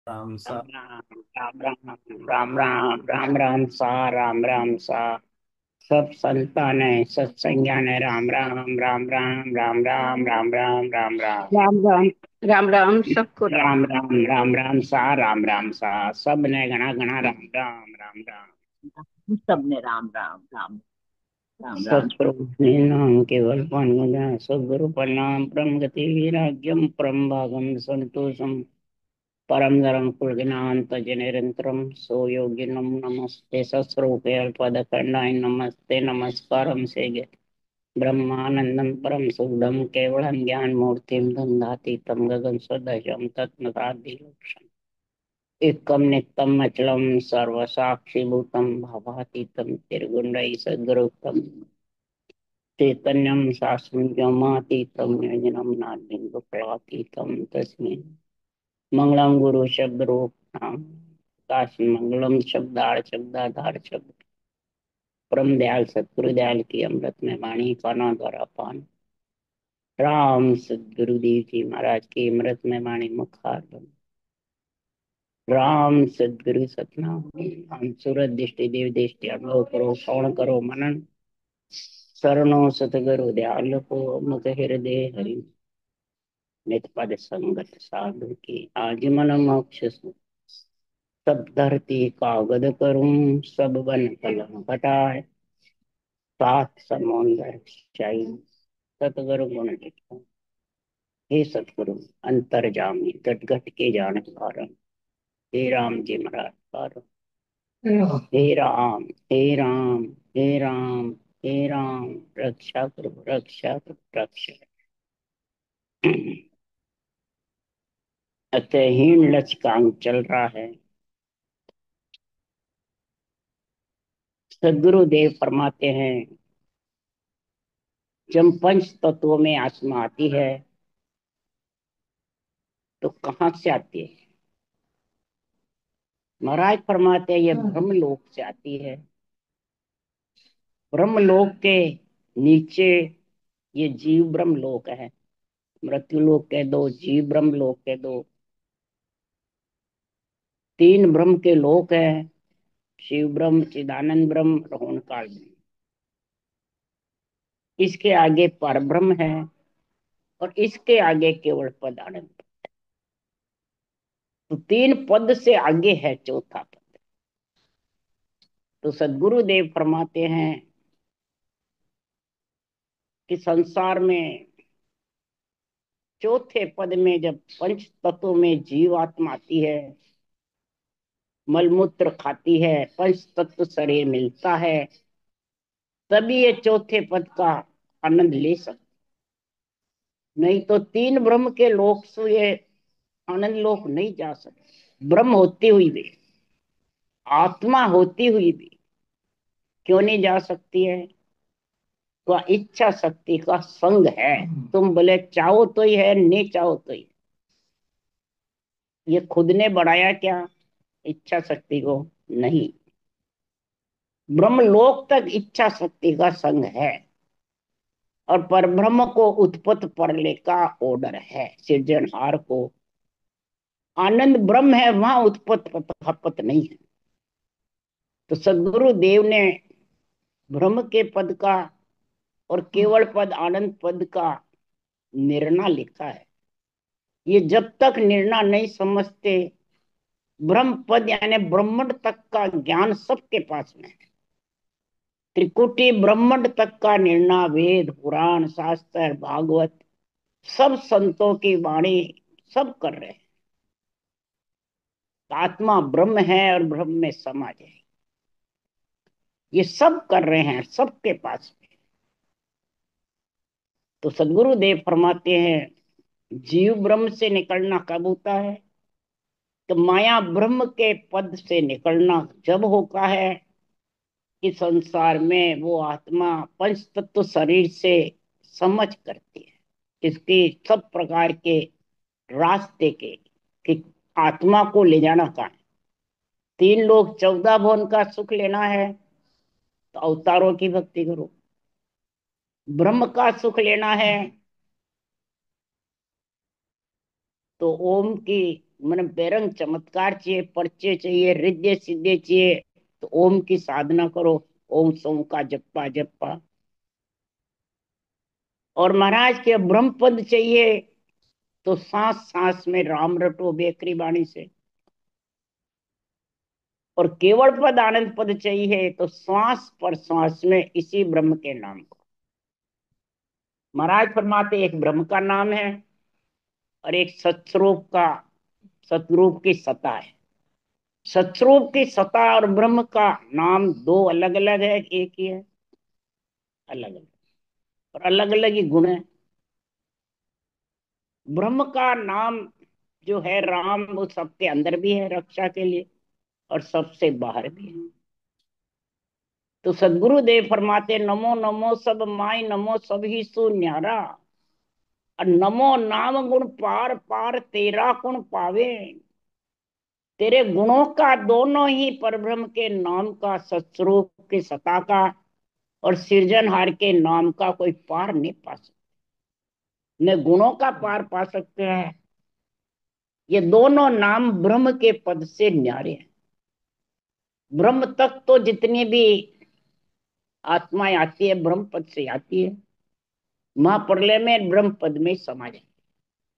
राम सा। राम राम राम राम राम राम राम राम सा राम राम सा। सब संतान है, सत्संज्ञान है। राम राम राम राम राम राम राम राम राम राम राम राम। राम राम सबको राम। राम राम राम राम सा राम राम सा। सब ने घना घना राम राम राम राम। सबने राम राम राम राम राम। सतप्रभु ने नाम केवल पान सदगुरु प्रणाम परम गति विराग्यम परम भागम संतोषम परम धरम कुलज्ञानंत निरंतरम सो योगिनम नमस्ते सस्रूपे अल्पदखंडाय नमस्ते नमस्कारम से ब्रह्मानंदं परम शुद्धं केवलं ज्ञान मूर्तिं धन्धातीतं गगन सदृशं तत्मतादिलक्षणम् एकम नित्यम अचलम सर्वसाक्षिभूतम भावातीतम त्रिगुणै सद्गुरुतम चैतन्यम शास्त्रज्ञमातीतम निरंजनम नान्यं तस्मै मंगलम गुरु शब्द रूप नाम काशी मंगलम शब्दाधार शब्द परम दयाल सतगुरु दयाल की अमृत में वाणी पाना द्वारा पान राम सदगुरुदेव जी महाराज की अमृत में वाणी मुखार बंद। राम सदगुरु सतनाम हम सूरत दृष्टि देव दृष्टि अनुभव करो श्रवण करो मनन शरणो सतगुरु दयाल को मुख हृदय हरि नित पद संगत साधु की आजीवन मोक्ष सब धरती कागद करूं सब बन कलम घटाए सात समुंदर चाहिए सतगुरु गुण निधान। हे सतगुरु अंतर्जामी घट घट के जानकार हे राम जी महाराज पारो। हे राम हे राम हे राम हे राम रक्षा करो रक्षा करो रक्षा। अतहीन लचकांग चल रहा है। सदगुरुदेव फरमाते हैं जब पंच तत्वों में आत्मा आती है तो कहाँ से आती है। महाराज फरमाते हैं ये ब्रह्मलोक से आती है। ब्रह्मलोक के नीचे ये जीव ब्रह्मलोक है। मृत्यु लोक के दो, जीव ब्रह्म लोक के दो, तीन ब्रह्म के लोक है। शिव ब्रह्म चिदानंद ब्रह्म रोहन काल ब्रह्म। इसके आगे पर ब्रह्म है और इसके आगे केवल पद आनंद। तो तीन पद से आगे है चौथा पद। तो सदगुरु देव फरमाते हैं कि संसार में चौथे पद में जब पंच तत्वों में जीवात्मा आती है, मलमूत्र खाती है, पंच तत्व शरीर मिलता है, तभी ये चौथे पद का आनंद ले सकते। नहीं तो तीन ब्रह्म के लोक से ये आनंद लोक नहीं जा सकते। ब्रह्म होती हुई भी, आत्मा होती हुई भी क्यों नहीं जा सकती है। तो इच्छा शक्ति का संग है। तुम बोले चाहो तो ही है, नहीं चाहो तो ही। ये खुद ने बढ़ाया क्या इच्छा शक्ति को? नहीं। ब्रह्मलोक तक इच्छा शक्ति का संग है और परब्रह्म को उत्पत्त परले का ऑर्डर है। सृजनहार को आनंद ब्रह्म है, वहां उत्पत्त पत नहीं है। तो सदगुरु देव ने ब्रह्म के पद का और केवल पद आनंद पद का निर्णय लिखा है। ये जब तक निर्णय नहीं समझते, ब्रह्म पद यानी ब्रह्मांड तक का ज्ञान सबके पास में है। त्रिकुटी ब्रह्मांड तक का निर्णय वेद पुराण शास्त्र भागवत सब संतों की वाणी सब कर रहे हैं। आत्मा ब्रह्म है और ब्रह्म में समाज है। ये सब कर रहे हैं, सबके पास में। तो सदगुरु देव फरमाते हैं जीव ब्रह्म से निकलना कब होता है? तो माया ब्रह्म के पद से निकलना जब होता है कि संसार में वो आत्मा पंच तत्व शरीर से समझ करती है इसकी सब प्रकार के रास्ते के कि आत्मा को ले जाना कहाँ है। तीन लोग 14 भुवन का सुख लेना है तो अवतारों की भक्ति करो। ब्रह्म का सुख लेना है तो ओम की मन बेरंग चमत्कार चाहिए, पर्चे चाहिए, रिद्धे सिद्धे चाहिए, तो ओम की साधना करो। ओम सोम का जप्पा जप्पा। और महाराज के ब्रह्म पद चाहिए, तो सांस सांस में राम रटो बेकरी बाणी से। और केवल पद आनंद पद चाहिए, तो श्वास पर श्वास में इसी ब्रह्म के नाम को। महाराज फरमाते एक ब्रह्म का नाम है और एक सत्स्वरूप का, सतरूप की सत्ता है। सतरूप की सत्ता और ब्रह्म का नाम दो अलग अलग है, एक ही है? अलग अलग, और अलग अलग ही गुण है। ब्रह्म का नाम जो है राम, वो सबके अंदर भी है रक्षा के लिए, और सबसे बाहर भी है। तो सदगुरु देव फरमाते नमो नमो सब माई, नमो सब ही सु न्यारा, और नमो नाम गुण पार पार तेरा गुण पावे। तेरे गुणों का दोनों ही परब्रह्म के नाम का, सत्स्वरूप के सता का और सृजनहार के नाम का कोई पार नहीं पा सकता। न गुणों का पार पा सकते हैं। ये दोनों नाम ब्रह्म के पद से न्यारे हैं। ब्रह्म तक तो जितनी भी आत्माएं आती है ब्रह्म पद से आती है। महाप्रलय में ब्रह्म पद में समा जाती है।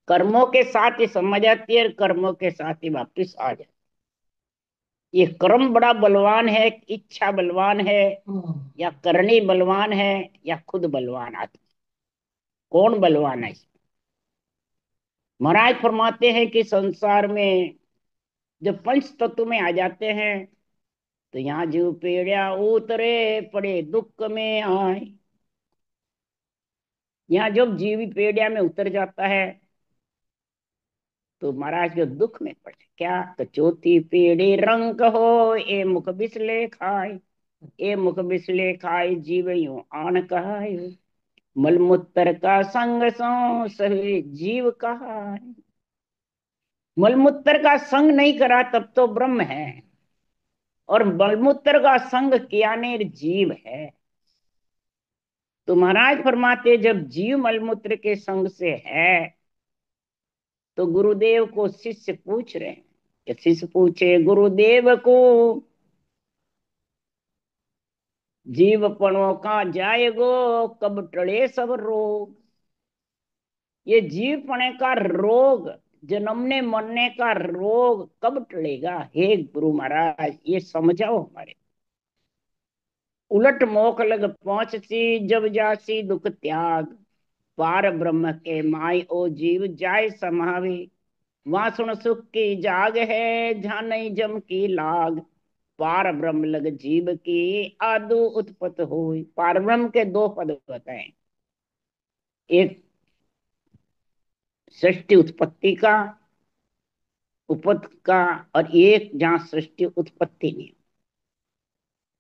कर्मों के साथ ही समा जाती है और कर्मों के साथ ही वापिस आ जाती है। ये कर्म बड़ा बलवान है, इच्छा बलवान है, या करनी बलवान है, या खुद बलवान आत्मा? कौन बलवान है? महाराज फरमाते हैं कि संसार में जब पंच तत्व में आ जाते हैं, तो यहाँ जीव पेड़िया उतरे पड़े दुख में आए। यहाँ जब जीव पेड़िया में उतर जाता है, तो महाराज के दुख में पड़े। क्या? तो चौथी पीढ़ी रंग हो, ए मुख बिसले खाए, ए मुख बिसले खाए जीव यूं आन कहाय। मलमूत्र का संग सो सही जीव कहाय। मलमूत्र का संग नहीं करा तब तो ब्रह्म है, और मलमूत्र का संग किया ने जीव है। तो महाराज फरमाते जब जीव मलमूत्र के संग से है, तो गुरुदेव को शिष्य पूछ रहे हैं। कि शिष्य पूछे गुरुदेव को, जीवपणों का जाएगो कब टले सब रोग। ये जीवपणे का रोग, जन्मने मरने का रोग कब टलेगा? हे गुरु महाराज ये समझाओ हमारे। उलट मोख लग पहुंचसी जब जासी दुख त्याग, पार ब्रह्म के माय ओ जीव जाय समावे। वहां सुन सुख की जाग है, जहां नहीं जम की लाग, पार ब्रह्म लग जीव की आदु उत्पत हुई। पार ब्रह्म के दो पद बताए, एक सृष्टि उत्पत्ति का, उपत का, और एक जहाँ सृष्टि उत्पत्ति नहीं।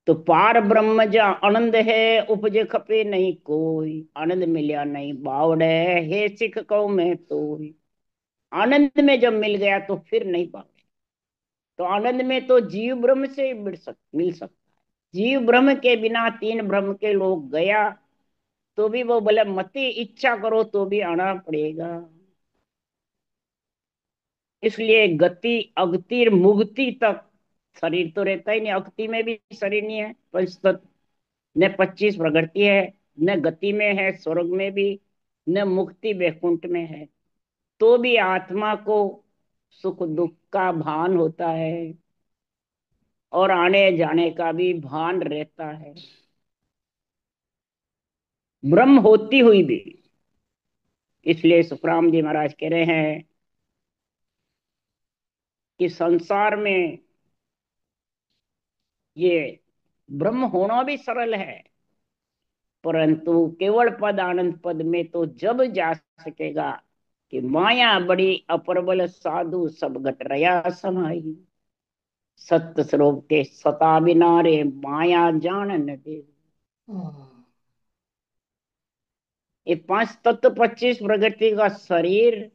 तो पार ब्रह्म जा आनंद है, उपजे खपे नहीं कोई, आनंद मिलिया नहीं बावड़े, हे सिख कौ मैं तो। आनंद में जब मिल गया तो फिर नहीं बावड़े। तो आनंद में तो जीव ब्रह्म से ही मिल सकता है। जीव ब्रह्म के बिना तीन ब्रह्म के लोग गया, तो भी वो बोले मति इच्छा करो तो भी आना पड़ेगा। इसलिए गति अगति मुक्ति तक शरीर तो रहता ही नहीं। अगति में भी शरीर नहीं है, पंचतत्व न 25 प्रकृति है, न गति में है स्वर्ग में भी, न मुक्ति वैकुंठ में है। तो भी आत्मा को सुख दुख का भान होता है, और आने जाने का भी भान रहता है। ब्रह्म होती हुई भी। इसलिए सुखराम जी महाराज कह रहे हैं कि संसार में ये ब्रह्म होना भी सरल है, परंतु केवल पद आनंद पद में तो जब जा सकेगा कि माया बड़ी अप्रबल साधु सब घट रया समाई। सत्य स्वरूप के सता बिना रे माया जान न दे। ये पांच तत्व 25 प्रकृति का शरीर,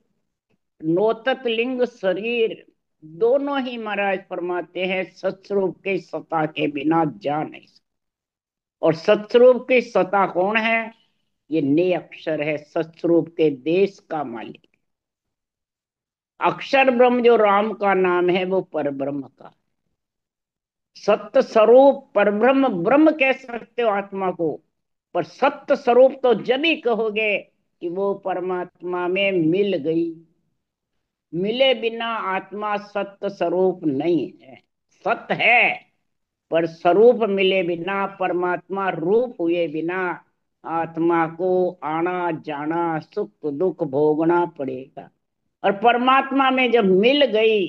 नौतत लिंग शरीर, दोनों ही महाराज फरमाते हैं सत्स्वरूप के सता के बिना जा नहीं सकते। और सत्स्वरूप की सता कौन है? ये ने अक्षर है, सत्स्वरूप के देश का मालिक। अक्षर ब्रह्म जो राम का नाम है वो पर ब्रह्म का सत्य स्वरूप। पर ब्रह्म ब्रह्म कह सकते हो आत्मा को, पर सत्य स्वरूप तो जब ही कहोगे कि वो परमात्मा में मिल गई। मिले बिना आत्मा सत्य स्वरूप नहीं है। सत्य है, पर स्वरूप मिले बिना, परमात्मा रूप हुए बिना आत्मा को आना जाना सुख दुख भोगना पड़ेगा। और परमात्मा में जब मिल गई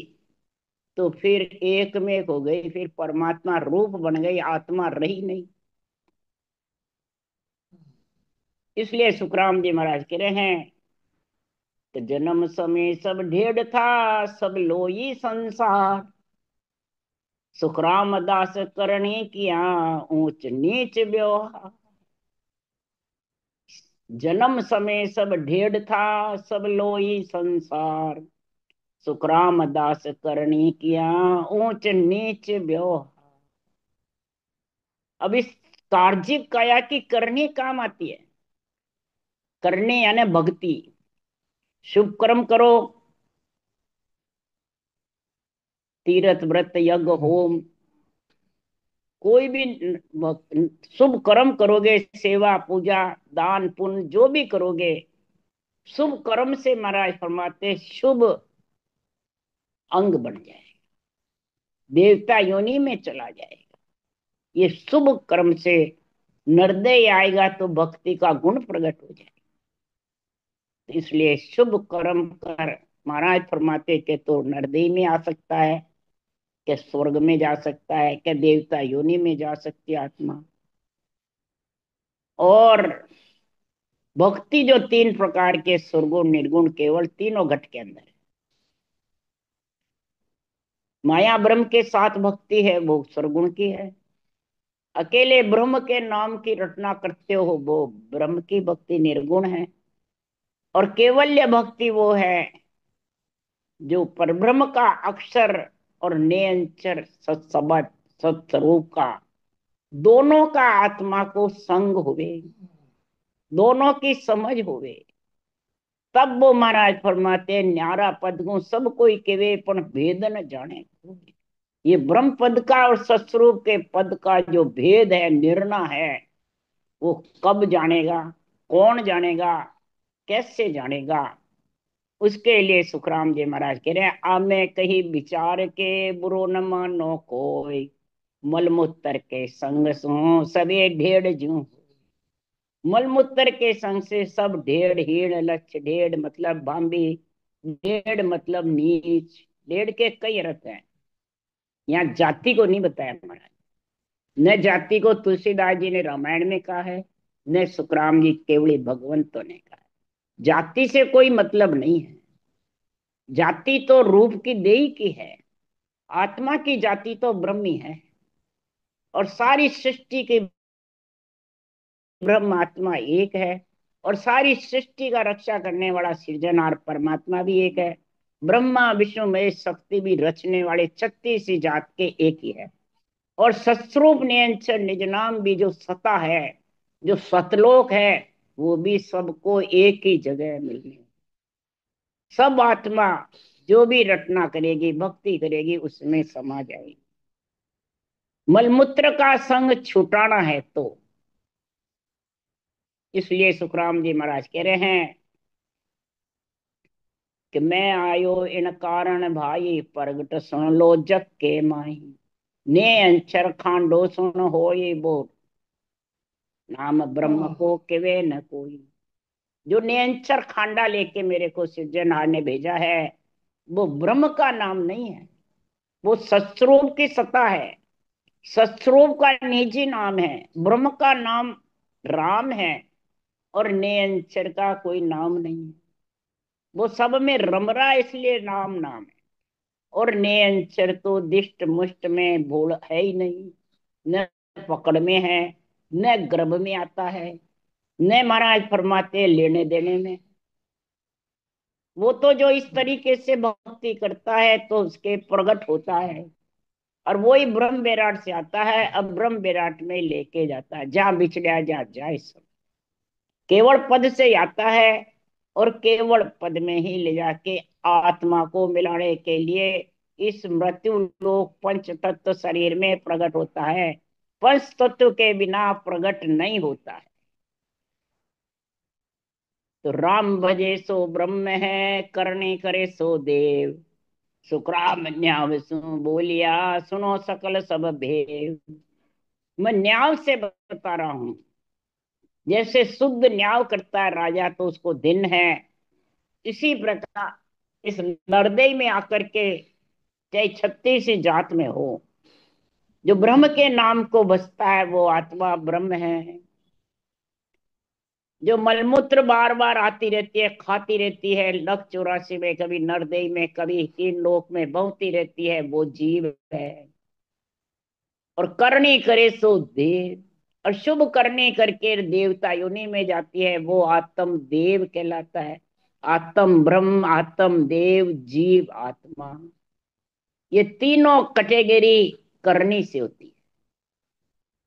तो फिर एक में एक हो गई, फिर परमात्मा रूप बन गई, आत्मा रही नहीं। इसलिए सुखराम जी महाराज कह रहे हैं कि जन्म समय सब ढेर था, सब लोई संसार। सुखराम दास करने किया ऊंच नीच व्यवहार। जन्म समय सब ढेर था, सब लोई संसार। सुखराम दास करनी किया ऊंच नीच व्यवहार। अब इस कार्जिक काया की करनी काम आती है। करने यानी भक्ति। शुभ कर्म करो, तीर्थ व्रत यज्ञ होम, कोई भी शुभ कर्म करोगे, सेवा पूजा दान पुण्य जो भी करोगे, शुभ कर्म से महाराज फरमाते शुभ अंग बन जाए, देवता योनि में चला जाएगा। ये शुभ कर्म से नरदय आएगा तो भक्ति का गुण प्रकट हो जाएगा। इसलिए शुभ कर्म कर, महाराज फरमाते के तो नरदय में आ सकता है, क्या स्वर्ग में जा सकता है, क्या देवता योनि में जा सकती है आत्मा। और भक्ति जो तीन प्रकार के सुरगुण निर्गुण केवल तीनों घट के अंदर है। माया ब्रह्म के साथ भक्ति है वो सुरगुण की है। अकेले ब्रह्म के नाम की रटना करते हो वो ब्रह्म की भक्ति निर्गुण है। और केवल्य भक्ति वो है जो परब्रह्म का अक्षर और निरंतर सत्सबद सत्स्वरूप का दोनों का आत्मा को संग हुए, दोनों की समझ हुए, तब वो महाराज फरमाते हैं न्यारा पद को सब कोई केवे पण भेद न जाने। ये ब्रह्म पद का और सत्स्वरूप के पद का जो भेद है, निर्णय है, वो कब जानेगा, कौन जानेगा, कैसे जानेगा। उसके लिए सुखराम जी महाराज कह रहे हैं आमे कही विचार के बुरो न मानो कोई। मलमूत्र के संग सो सबे ढेर जू। मलमूत्र के संग से सब ढेर हीड़ लक्ष्य, ढेर मतलब भांबी, ढेर मतलब नीच। ढेर के कई अर्थ हैं, यहाँ जाति को नहीं बताया महाराज। न जाति को तुलसीदास जी ने रामायण में कहा है, न सुखराम जी केवली भगवंतों ने कहा है। जाति से कोई मतलब नहीं है। जाति तो रूप की देही की है, आत्मा की जाति तो ब्रह्मी है। और सारी सृष्टि की ब्रह्म आत्मा एक है। और सारी सृष्टि का रक्षा करने वाला सृजनहार परमात्मा भी एक है। ब्रह्मा विष्णु महेश शक्ति भी रचने वाले 36 जात के एक ही है। और सत्स्वरूप निरंतर निज नाम भी जो सता है, जो सतलोक है, वो भी सबको एक ही जगह मिलने। सब आत्मा जो भी रटना करेगी, भक्ति करेगी, उसमें समा जाएगी। मलमूत्र का संग छुटाना है तो इसलिए सुखराम जी महाराज कह रहे हैं कि मैं आयो इन कारण भाई, प्रगट सुन लो जग के माही। ने अंचर खांडो सुन होए बोल, नाम ब्रह्म को किवे न कोई। जो निरंतर खांडा लेके मेरे को सृजनहार ने भेजा है, वो ब्रह्म का नाम नहीं है, वो सत्स्वरूप की सत्ता है। सत्स्वरूप का निजी नाम है। ब्रह्म का नाम राम है और निरंतर का कोई नाम नहीं है। वो सब में रम रहा है, इसलिए नाम नाम है। और निरंतर तो दिष्ट मुष्ट में भूल है ही नहीं, न पकड़ में है, न गर्भ में आता है, न महाराज फरमाते लेने देने में। वो तो जो इस तरीके से भक्ति करता है तो उसके प्रकट होता है। और वही ब्रह्म विराट से आता है, अब ब्रह्म विराट में लेके जाता है, जहां बिछड़ा जहां जाए सब केवल पद से आता है। और केवल पद में ही ले जाके आत्मा को मिलाने के लिए इस मृत्यु लोक पंच तत्व शरीर में प्रकट होता है। पंच तत्व के बिना प्रकट नहीं होता है। तो राम भजे सो ब्रह्म है, करने करे सो देव। सुखराम न्याव सु बोलिया, सुनो सकल सब भेद। मैं न्याव से बता रहा हूं। जैसे शुद्ध न्याव करता है राजा तो उसको दिन है, इसी प्रकार इस नरदई में आकर के, चाहे छत्तीस जात में हो, जो ब्रह्म के नाम को बसता है वो आत्मा ब्रह्म है। जो मलमूत्र बार बार आती रहती है, खाती रहती है, लख 84 में, कभी नरदई में, कभी तीन लोक में बहती रहती है, वो जीव है। और करनी करे सो देव, और शुभ करने करके देवता योनि में जाती है, वो आत्म देव कहलाता है। आत्म ब्रह्म, आत्म देव, जीव आत्मा, ये तीनों कैटेगरी करनी से होती है।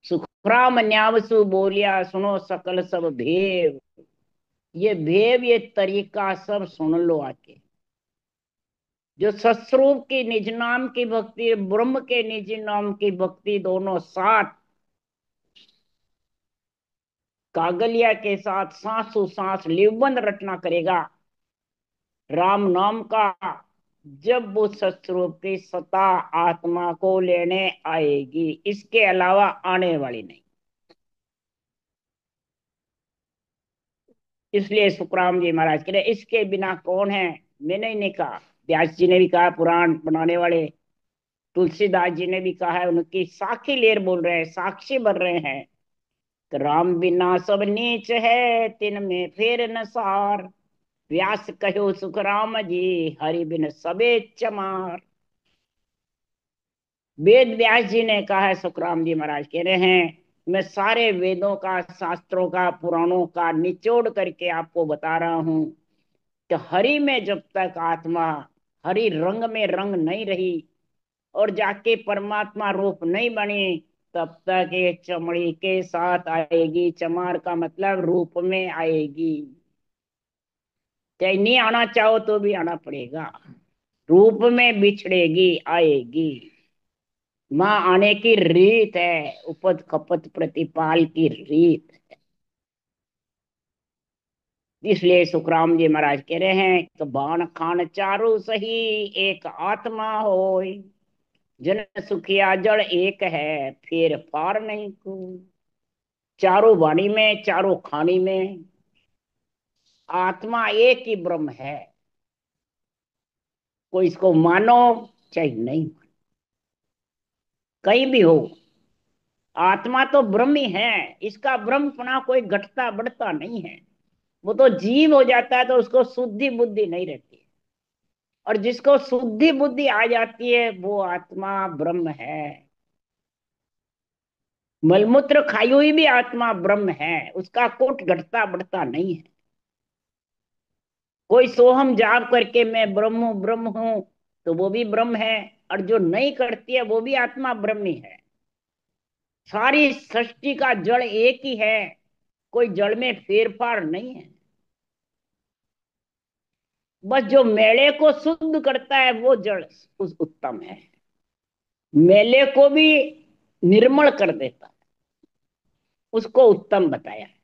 सुखराम न्यावसु बोलिया, सुनो सकल सब भेव। ये भेव, ये तरीका सब सुन लो आके। जो सस्वरूप की निज नाम की भक्ति, ब्रह्म के निज नाम की भक्ति, दोनों साथ कागलिया के साथ सांसों सांस लिवबंद रटना करेगा राम नाम का, जब वो सस्वरूप की सत्ता आत्मा को लेने आएगी, इसके अलावा आने वाली नहीं। इसलिए सुखराम जी महाराज कह रहे, इसके बिना कौन है। मैंने ही नहीं कहा, व्यास जी ने भी कहा, पुराण बनाने वाले तुलसीदास जी ने भी कहा है, उनकी साखी लेर बोल रहे हैं, साक्षी बन रहे हैं कि राम बिना सब नीच है, तिन में फेर न सार। व्यास कहो सुख राम जी, हरि बिन सबे चमार। वेद व्यास जी ने कहा है, सुखराम जी महाराज कह रहे हैं, मैं सारे वेदों का, शास्त्रों का, पुराणों का निचोड़ करके आपको बता रहा हूं कि हरि में जब तक आत्मा हरि रंग में रंग नहीं रही और जाके परमात्मा रूप नहीं बनी, तब तक ये चमड़ी के साथ आएगी। चमार का मतलब रूप में आएगी, चाहे नहीं आना चाहो तो भी आना पड़ेगा। रूप में बिछड़ेगी, आएगी। माँ आने की रीत है, उपद खपत प्रतिपाल की रीत। इसलिए सुखराम जी महाराज कह रहे हैं कि बाण खान चारु सही, एक आत्मा होय। जन सुखिया जड़ एक है, फिर पार नहीं को। चारों वाणी में, चारों खानी में आत्मा एक ही ब्रह्म है। कोई इसको मानो चाहे नहीं, कहीं भी हो, आत्मा तो ब्रह्म ही है। इसका ब्रह्मपना कोई घटता बढ़ता नहीं है। वो तो जीव हो जाता है तो उसको शुद्धि बुद्धि नहीं रहती, और जिसको शुद्धि बुद्धि आ जाती है वो आत्मा ब्रह्म है। मलमूत्र खाई हुई भी आत्मा ब्रह्म है, उसका कोट घटता बढ़ता नहीं है। कोई सोहम जाप करके मैं ब्रह्म हूं, ब्रह्म हूं, तो वो भी ब्रह्म है। और जो नहीं करती है वो भी आत्मा ब्रह्म ही है। सारी सृष्टि का जड़ एक ही है, कोई जड़ में फेरफार नहीं है। बस जो मेले को शुद्ध करता है वो जड़ उस उत्तम है। मेले को भी निर्मल कर देता है, उसको उत्तम बताया है।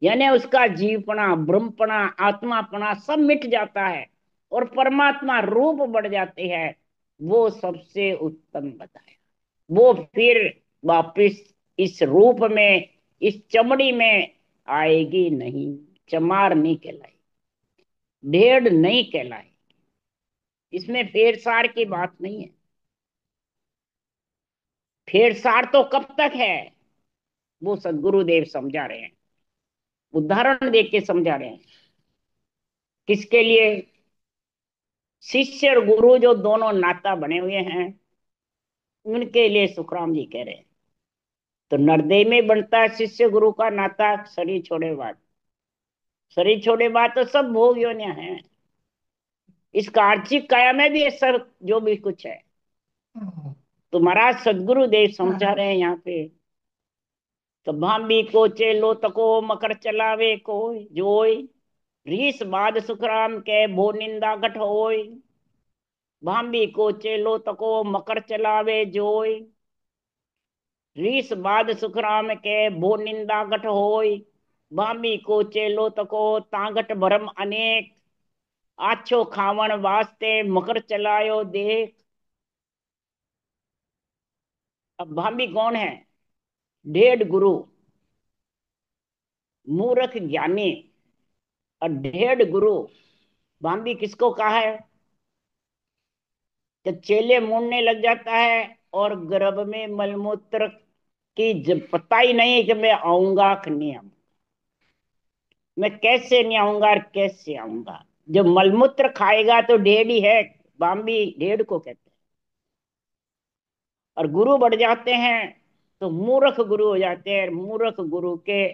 यानी उसका जीवपना, ब्रह्मपना, आत्मापना सब मिट जाता है और परमात्मा रूप बढ़ जाते हैं, वो सबसे उत्तम बताया। वो फिर वापिस इस रूप में, इस चमड़ी में आएगी नहीं। चमार नहीं कहलाई, ढेड़ नहीं कहलाई। इसमें फेर सार की बात नहीं है। फेर सार तो कब तक है, वो सदगुरुदेव समझा रहे हैं, उदाहरण देख के समझा रहे हैं। किसके लिए? शिष्य और गुरु जो दोनों नाता बने हुए हैं, उनके लिए सुखराम जी कह रहे हैं। तो नरदेह में बनता है शिष्य गुरु का नाता, शरीर छोड़े बाद। शरीर छोड़े बाद तो सब भोग योनियां हैं। इस कार्तिक काया में भी ये सब जो भी कुछ है, तो महाराज सदगुरु देव समझा रहे हैं यहाँ पे। तो भांबी को चेलो तको मकर चलावे को जोई। रीस बाद सुखराम के भो निंदा कठ होय, भांबी को चेलो तको मकर चलावे जोय। रीस बाद सुखराम के भो निंदा कठ होय, भांबी को चेलो तको तांगट भरम अनेक। आछो खावण वास्ते मकर चलायो देख। अब भांबी कौन है? ढेड गुरु, मूर्ख ज्ञानी और ढेड गुरु। भांबी किसको कहा है? जब चेले मुड़ने लग जाता है और गर्भ में मलमूत्र की जब पता ही नहीं कि मैं आऊंगा कि नहीं आऊंगा, मैं कैसे नहीं आऊंगा और कैसे आऊंगा। जब मलमूत्र खाएगा तो ढेड ही है। बाम्बी ढेड को कहते हैं। और गुरु बढ़ जाते हैं तो मूर्ख गुरु हो जाते हैं। मूर्ख गुरु के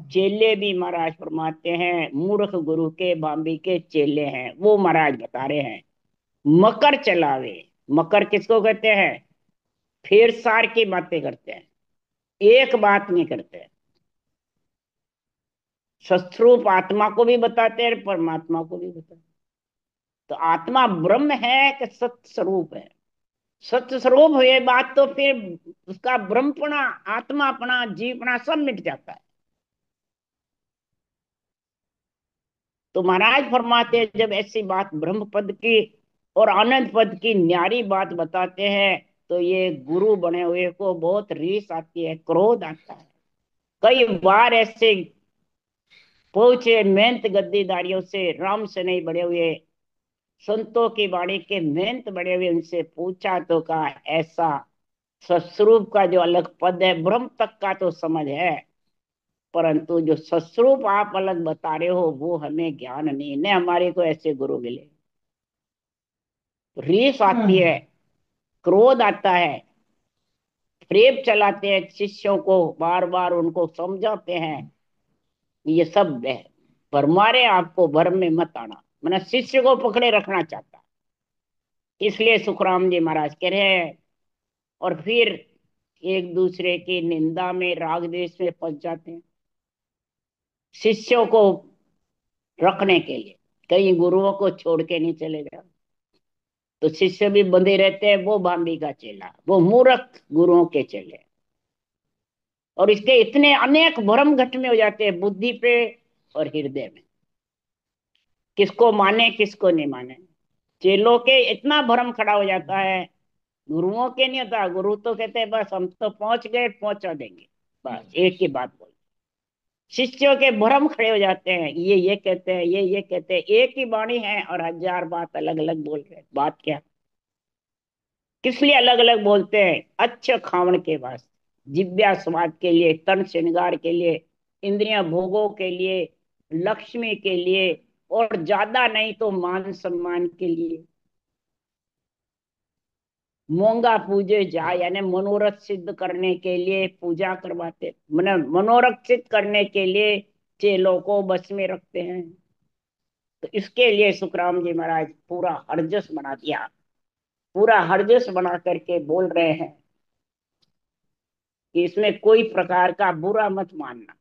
चेले भी महाराज फरमाते हैं, मूर्ख गुरु के बाम्बी के चेले हैं। वो महाराज बता रहे हैं मकर चलावे। मकर किसको कहते हैं? फेर सार की बातें करते हैं, एक बात नहीं करते। सस्वरूप आत्मा को भी बताते हैं, परमात्मा को भी बताते हैं। तो आत्मा ब्रह्म है कि सत्य स्वरूप है? सत्य स्वरूप हुए बात तो फिर उसका ब्रह्मपना, आत्मापना, जीवपना सब मिट जाता है। तो महाराज फरमाते हैं जब ऐसी बात ब्रह्म पद की और आनंद पद की न्यारी बात बताते हैं तो ये गुरु बने हुए को बहुत रीस आती है, क्रोध आता है। कई बार ऐसे पहुंचे मेहनत गद्दीदारियों से, राम से नहीं बड़े हुए संतों की वाणी के मेहनत बड़े हुए, उनसे पूछा तो कहा ऐसा सस्वरूप का जो अलग पद है ब्रह्म तक का तो समझ है, परंतु जो सस्वरूप आप अलग बता रहे हो वो हमें ज्ञान नहीं। न हमारे को ऐसे गुरु मिले। रीस आती है, क्रोध आता है, प्रेम चलाते हैं शिष्यों को, बार बार उनको समझाते हैं ये सब है, भरमारे आपको भरम में मत आना। मैंने शिष्य को पकड़े रखना चाहता, इसलिए सुखराम जी महाराज कह रहे हैं। और फिर एक दूसरे की निंदा में, राग द्वेष में फंस जाते हैं शिष्यों को रखने के लिए। कई गुरुओं को छोड़ के नहीं चले जाओ तो शिष्य भी बंधे रहते हैं। वो भांबी का चेला, वो मूर्ख गुरुओं के चेले। और इसके इतने अनेक भ्रम घट में हो जाते हैं बुद्धि पे और हृदय में, किसको माने किसको नहीं माने। चेलों के इतना भ्रम खड़ा हो जाता है, गुरुओं के नहीं होता। गुरु तो कहते हैं बस हम तो पहुंच गए, पहुंचा देंगे, बस एक ही बात बोल। शिष्यों के भ्रम खड़े हो जाते हैं, ये कहते हैं, ये कहते हैं। एक ही वाणी है और हजार बात अलग अलग बोल रहे हैं। बात क्या, किस लिए अलग अलग बोलते हैं? अच्छे खावन के वास्ते, जिव्या स्वाद के लिए, तन श्रृंगार के लिए, इंद्रियां भोगों के लिए, लक्ष्मी के लिए, और ज्यादा नहीं तो मान सम्मान के लिए। मोंगा पूजे जा यानी मनोरथ सिद्ध करने के लिए पूजा करवाते, मनोरथ सिद्ध करने के लिए चेलों को बस में रखते हैं। तो इसके लिए सुखराम जी महाराज पूरा हरजस बना दिया, पूरा हरजस बना करके बोल रहे हैं कि इसमें कोई प्रकार का बुरा मत मानना।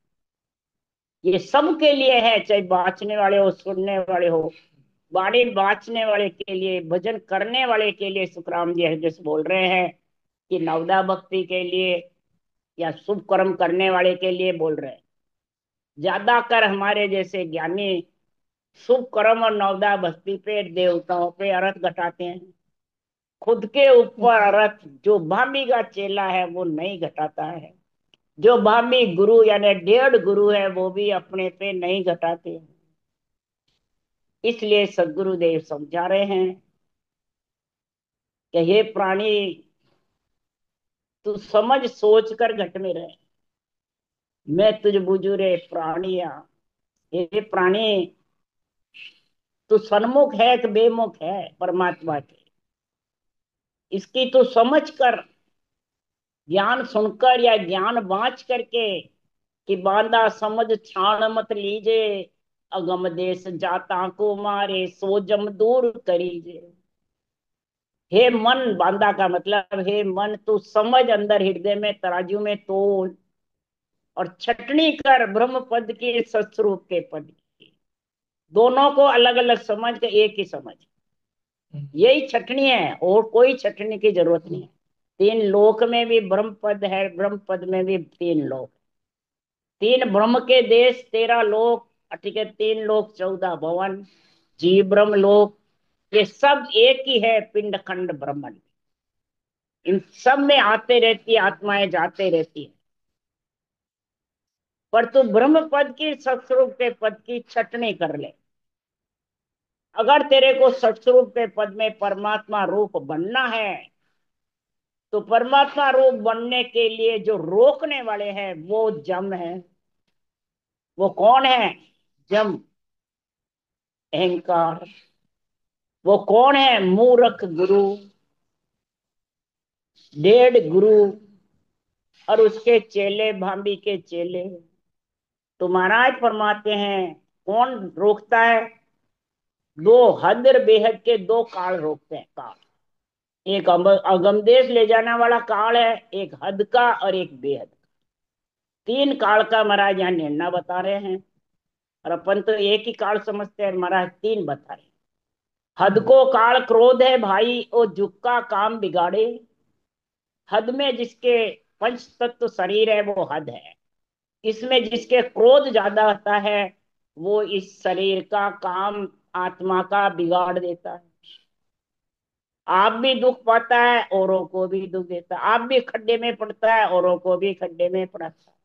ये सबके लिए है, चाहे बाँचने वाले हो, सुनने वाले हो। वाणी बाँचने वाले के लिए, भजन करने वाले के लिए सुखराम जी हरजस बोल रहे हैं कि नवदा भक्ति के लिए या शुभ कर्म करने वाले के लिए बोल रहे हैं। ज्यादातर हमारे जैसे ज्ञानी शुभ कर्म और नवदा भक्ति पे, देवताओं पे अर्थ घटाते हैं। खुद के ऊपर अर्थ जो भामी का चेला है वो नहीं घटाता है। जो भामी गुरु यानी डेढ़ गुरु है वो भी अपने पे नहीं घटाते हैं। इसलिए सदगुरुदेव समझा रहे हैं कि हे प्राणी, तू समझ सोच कर घट में रहे। मैं तुझ बुझू रे प्राणिया। हे प्राणी, तू सन्मुख है कि बेमुख है परमात्मा के, इसकी तू समझ कर, ज्ञान सुनकर या ज्ञान बांच करके कि बांदा समझ छाण मत लीजे, अगम देश जाता को मारे सो जम दूर करीजे। हे मन, बांदा का मतलब हे मन, तू समझ अंदर हृदय में तराजू में तोल और छटनी कर ब्रह्म पद के सत्स्वरूप के पद की। दोनों को अलग अलग समझ के एक ही समझ, यही छटनी है, और कोई छटनी की जरूरत नहीं है। तीन लोक में भी ब्रह्म पद है, ब्रह्म पद में भी तीन लोक, तीन ब्रह्म के देश, 13 लोक, ठीक है, 3 लोक 14 भवन, जीव ब्रह्म लोक, ये सब एक ही है, पिंड खंड ब्रह्मंड। इन सब में आते रहती है आत्माएं, जाते रहती है। पर तू ब्रह्म पद की, सत्स्वरूप के पद की छटनी कर ले। अगर तेरे को सत्स्वरूप के पद में परमात्मा रूप बनना है, तो परमात्मा रूप बनने के लिए जो रोकने वाले हैं वो जम है। वो कौन है? जम, अहंकार। वो कौन है? मूर्ख गुरु, डेढ़ गुरु, और उसके चेले, भांबी के चेले। तो महाराज फरमाते हैं, कौन रोकता है? दो हद और बेहद के दो काल रोकते हैं, काल। एक अगम देश ले जाने वाला काल है, एक हद का और एक बेहद। तीन काल का महाराज यहाँ निर्णय बता रहे हैं, और अपन तो एक ही काल समझते हैं, महाराज तीन बता रहे हैं। हद को काल क्रोध है भाई, ओ जुग का काम बिगाड़े। हद में जिसके पंच तत्व शरीर है वो हद है। इसमें जिसके क्रोध ज्यादा होता है, वो इस शरीर का काम, आत्मा का बिगाड़ देता है। आप भी दुख पाता है, औरों को भी दुख देता है। आप भी खड्डे में पड़ता है, औरों को भी खड्डे में पड़ता है।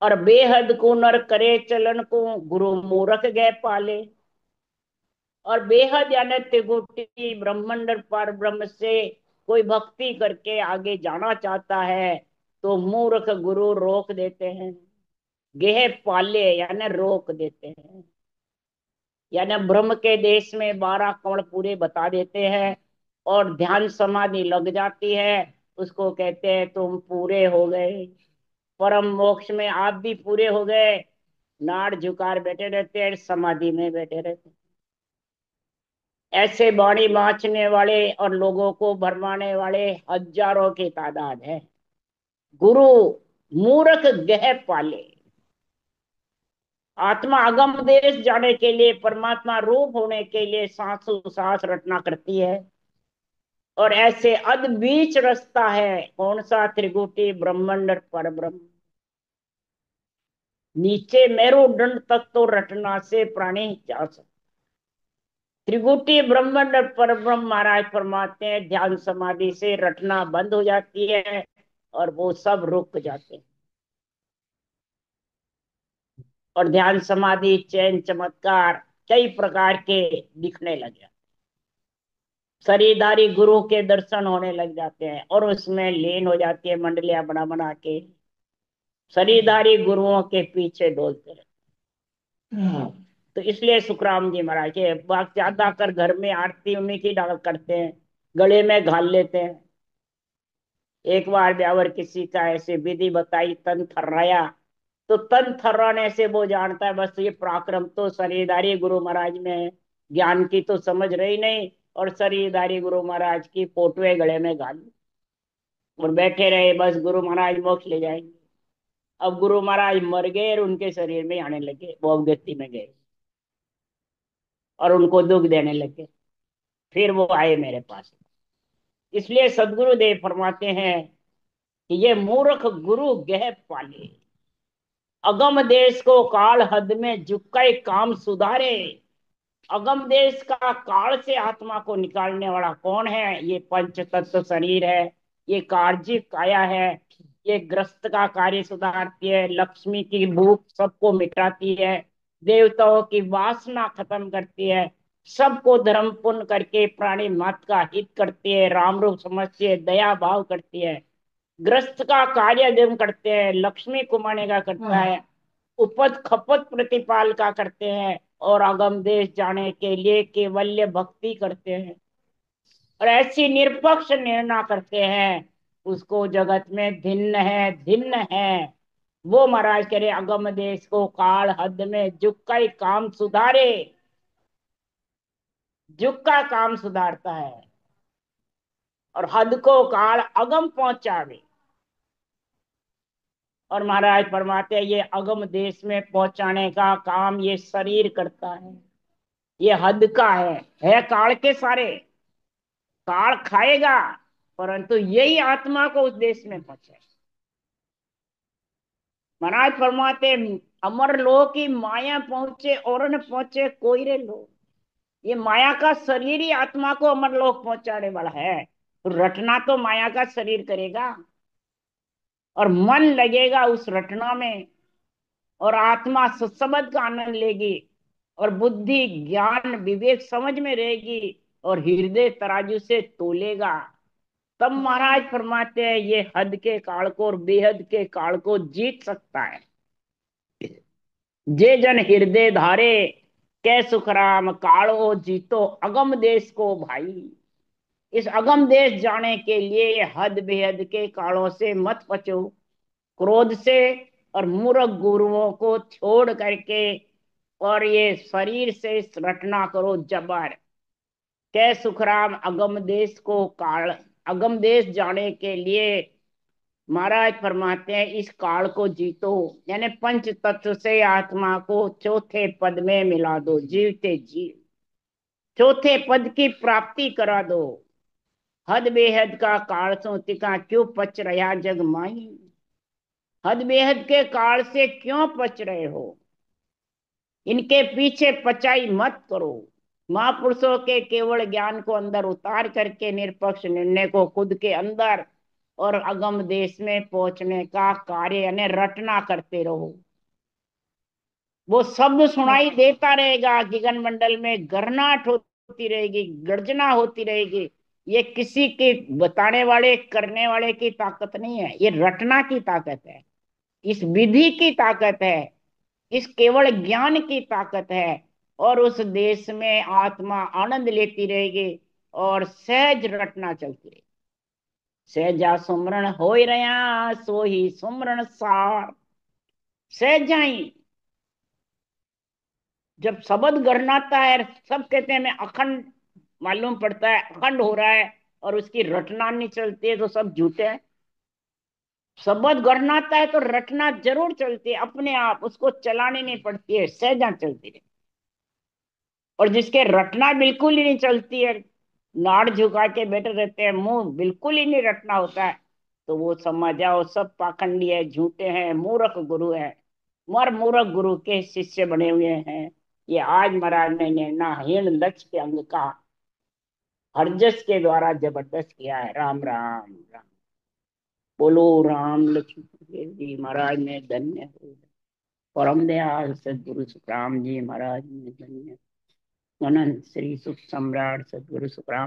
और बेहद को नर करे चलन को, गुरु मूर्ख गए पाले। और बेहद यानी त्रिगुटी ब्रह्मांड पर ब्रह्म से कोई भक्ति करके आगे जाना चाहता है, तो मूर्ख गुरु रोक देते हैं। गेह पाले यानी रोक देते हैं, यानी ब्रह्म के देश में 12 कण पूरे बता देते हैं, और ध्यान समाधि लग जाती है। उसको कहते हैं तुम पूरे हो गए, परम मोक्ष में आप भी पूरे हो गए। नाड़ झुकार बैठे रहते हैं, समाधि में बैठे रहते हैं। ऐसे बाणी बांचने वाले और लोगों को भरमाने वाले हजारों की तादाद है। गुरु मूर्ख गह पाले। आत्मा अगम देश जाने के लिए, परमात्मा रूप होने के लिए सांसों सांस रटना करती है। और ऐसे अद बीच रास्ता है, कौन सा? त्रिगुटी ब्रह्मांड पर ब्रह्म। नीचे मेरुदंड तक तो रटना से प्राणी जा सकते। त्रिगुटी ब्रह्मांड पर ब्रह्म महाराज फरमाते हैं, ध्यान समाधि से रटना बंद हो जाती है, और वो सब रुक जाते हैं। और ध्यान समाधि चैन चमत्कार कई प्रकार के दिखने लगे। शरीरधारी गुरु के दर्शन होने लग जाते हैं, और उसमें लीन हो जाती है मंडलियां बना बना के। शरीरधारी गुरुओं के पीछे डोलते रहते। तो इसलिए सुखराम जी महाराज के बात ज्यादा कर घर में आरती उन्हीं की डाल करते हैं, गले में घाल लेते हैं। एक बार ब्यावर किसी का ऐसे विधि बताई, तन थर्राया। तो तन थर्राने से वो जानता है बस ये पराक्रम तो शरीरधारी गुरु महाराज में है, ज्ञान की तो समझ रही नहीं। और शरीरधारी गुरु महाराज की फोटोए गले में घाली, और बैठे रहे बस गुरु महाराज मोक्ष ले जाएंगे। अब गुरु महाराज मर गए और उनके शरीर में आने लगे, वो अवगति में गए, और उनको दुख देने लगे। फिर वो आए मेरे पास। इसलिए सदगुरुदेव फरमाते हैं कि ये मूर्ख गुरु गह पाले। अगम देश को काल हद में झुकाए काम सुधारे। अगम देश का काल से आत्मा को निकालने वाला कौन है? ये पंच तत्व शरीर है, ये कार्जिक काया है। ये ग्रस्त का कार्य सुधारती है, लक्ष्मी की भूख सबको मिटाती है, देवताओं की वासना खत्म करती है, सबको धर्म पुण्य करके प्राणी मात्र का हित करती है, राम रूप समझती है, दया भाव करती है। ग्रस्त का कार्य जब करते हैं, लक्ष्मी कुमाने का करता है, उपज खपत प्रतिपाल का करते हैं, और अगम देश जाने के लिए केवल्य भक्ति करते हैं, और ऐसी निरपक्ष निर्णय करते हैं। उसको जगत में भिन्न है, भिन्न है। वो महाराज कह रहे अगम देश को काल हद में जुग का ही काम सुधारे। जुग का काम सुधारता है, और हद को काल अगम पहुंचावे। और महाराज फरमाते हैं ये अगम देश में पहुंचाने का काम ये शरीर करता है। ये हद का है काल के सारे। काल खाएगा, परंतु यही आत्मा को उस देश में पहुंचे। महाराज फरमाते अमर लोग की माया पहुंचे और न पहुंचे कोई रे लोग। ये माया का शरीर ही आत्मा को अमर लोक पहुंचाने वाला है। तो रटना तो माया का शरीर करेगा, और मन लगेगा उस रटना में, और आत्मा सत्संग का आनंद लेगी, और बुद्धि ज्ञान विवेक समझ में रहेगी, और हृदय तराजू से तोलेगा। तब महाराज फरमाते हैं ये हद के काल को और बेहद के काल को जीत सकता है। जे जन हृदय धारे कै सुख राम कालो जीतो अगम देश को भाई। इस अगम देश जाने के लिए ये हद बेहद के कालों से मत बचो, क्रोध से और मूर्ख गुरुओं को छोड़ करके, और ये शरीर से रटना करो जबर। कै सुखराम अगम देश को काल, अगम देश जाने के लिए महाराज फरमाते हैं इस काल को जीतो, यानी पंच तत्व से आत्मा को चौथे पद में मिला दो, जीवते जी चौथे पद की प्राप्ति करा दो। हद बेहद का काल सो तिका क्यों पच रहा जग माई। हद बेहद के काल से क्यों पच रहे हो, इनके पीछे पचाई मत करो। महापुरुषों के केवल ज्ञान को अंदर उतार करके निरपक्ष निर्णय को खुद के अंदर और अगम देश में पहुंचने का कार्य यानी रटना करते रहो। वो शब्द सुनाई देता रहेगा, गगन मंडल में गर्नाट होती रहेगी, गर्जना होती रहेगी। ये किसी के बताने वाले करने वाले की ताकत नहीं है, ये रटना की ताकत है, इस विधि की ताकत है, इस केवल ज्ञान की ताकत है। और उस देश में आत्मा आनंद लेती रहेगी, और सहज रटना चलती रहेगी। सहजा सुमरण हो ही रहा सो ही सुमरण सार। सहजाई जब शब्द गढ़नाता है, सब कहते हैं मैं अखंड, मालूम पड़ता है अखंड हो रहा है, और उसकी रटना नहीं चलती है तो सब झूठे हैं। शब्द गढ़नाता है तो रटना जरूर चलती है, अपने आप उसको चलानी नहीं पड़ती है, सहजा चलती है। और जिसके रटना बिल्कुल ही नहीं चलती है, नाड़ झुका के बैठे रहते हैं, मुंह बिल्कुल ही नहीं रटना होता है, तो वो समझ जाओ सब पाखंडी है, झूठे हैं, मूर्ख गुरु है। मर मूर्ख गुरु के शिष्य बने हुए हैं। ये आज महाराज ने ना हीन लक्ष्य के अंग का हरजस के द्वारा जबरदस्त किया है। राम राम राम। बोलो राम लक्ष्मण जी महाराज ने धन्य हो। परम दयाल सदगुरु सुखराम जी महाराज ने धन्य। अनंत श्री सुख सम्राट सदगुरु सुखराम